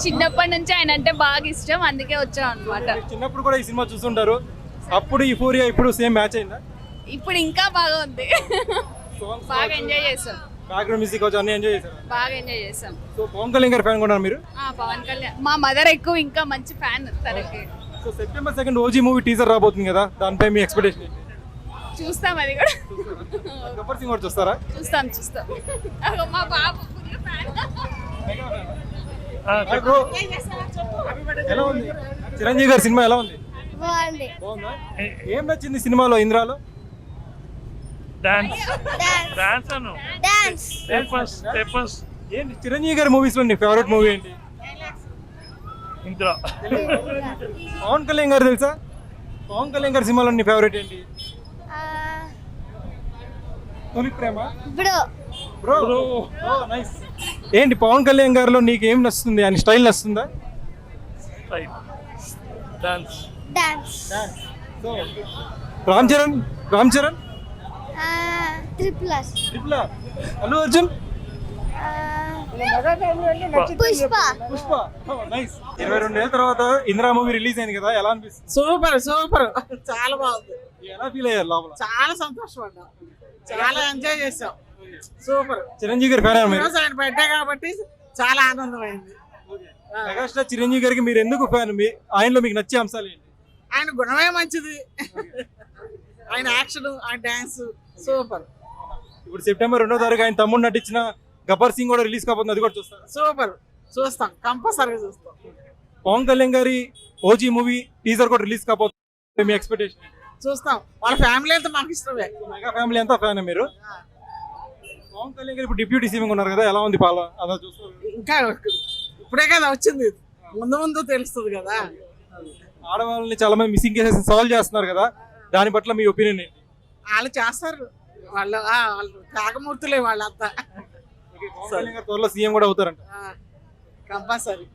చిన్నప్పటి నుంచి ఆయన అంటే బాగా ఇష్టం, అందుకే వచ్చాం అనమాట. చిన్నప్పుడు కూడా ఈ సినిమా చూస్తుంటారు, అప్పుడు ఈ ఫోరియా ఇప్పుడు సేమ్ మ్యాచ్ అయిందా? ఇప్పుడు ఇంకా బాగా ఉంది. బాగా ఎంజాయ్ చేసాం, బ్యాక్గ్రౌండ్ మ్యూజిక్ వచ్చి అన్ని ఎంజాయ్ చేశారు. బాగా ఎంజాయ్ చేసాం. సో పవన్ కళ్యాణ్ గారి ఫ్యాన్ కూడా మీరు? పవన్ కళ్యాణ్ మా మదర్ ఎక్కువ, ఇంకా మంచి ఫ్యాన్ తనకి. So September 2 OG movie teaser రాబోతుంది కదా, దానిపై మీ ఎక్స్పెక్టేషన్ ఏంటి? చూస్తాం, అది కూడా గబ్బర్ సింగ్ కూడా చూస్తారా? చూస్తాం. మా బాబు ఫుల్ ఫ్యాన్. బ్రో, ఎలా ఉంది చిరంజీవి గారి సినిమా? ఎలా ఉంది? బాగుంది. బాగుందా? ఏం నచ్చింది సినిమాలో, ఇంద్రాలో? డాన్స్ ఏంటి చిరంజీవి గారి మూవీస్ లో నీ ఫేవరెట్ మూవీ ఏంటి? పవన్ కళ్యాణ్ గారు తెలుసా? పవన్ కళ్యాణ్ గారి సినిమాలో నీ ఫేవరెట్ ఏంటి? తొలి ప్రేమ. Bro nice. ఏంటి పవన్ కళ్యాణ్ గారిలో నీకు ఏం నచ్చుతుంది? ఆయన స్టైల్ నచ్చుతుందా? Dance. So Ram Charan triple Allu Arjun Pushpa. Nice. 22 ఏళ్ళ తర్వాత ఇందిరా మూవీ రిలీజ్ అయింది కదా, ఎలా అనిపిస్తుంది? సూపర్ చాలా బాగుంది. ఎలా ఫీల్ అయ్యారు లోపల? చాలా సంతోషపడ్డా, చాలా ఎంజాయ్ చేసాం. సూపర్. చిరంజీవి గారి ఫ్యాన్ మీరు? ఆయన బర్త్డే కాబట్టి చాలా ఆనందమైంది. మెగాస్టార్ చిరంజీవి గారికి మీరు ఎందుకు ఫ్యాన్? ఆయనలో మీకు నచ్చే అంశాలు ఏంటి? ఆయన గుణమే మంచిది, ఆయన యాక్షన్, ఆయన డాన్స్ సూపర్. ఇప్పుడు సెప్టెంబర్ 2వ తారీఖు ఆయన తమ్ముడు నటించిన గబ్బర్ సింగ్ కూడా రిలీజ్ కాబోతుంది, అది కూడా చూస్తారు? సూపర్, చూస్తాం, కంపల్సరీగా చూస్తాం. పవన్ కళ్యాణ్ గారి ఓజీ మూవీ టీజర్ కూడా రిలీజ్ కాబోతుంది, మీ ఎక్స్పెక్టేషన్? చూస్తాం, వాళ్ళ ఫ్యామిలీ అంతా మాకు ఇష్టమే. మెగా ఫ్యామిలీ అంతా ఫ్యాన్ మీరు? పవన్ కళ్యాణ్ గారు ఇప్పుడు డిప్యూటీ సీఎం ఉన్నారు కదా, ఎలా ఉంది పాలన? అలా చూస్తారు? ఇంకా ఇప్పుడే కదా వచ్చింది, ముందు తెలుస్తుంది కదా. ఆడవాళ్ళని చాలా మంది మిస్సింగ్ కేసెస్ సాల్వ్ చేస్తున్నారు కదా, దాని పట్ల మీ ఒపీనియన్ ఏంటి? వాళ్ళు చేస్తారు, వాళ్ళు త్యాగమూర్తులే వాళ్ళంతా. పవన్ కళ్యాణ్ గారు త్వరలో సీఎం కూడా అవుతారంట. కంపల్సరీ.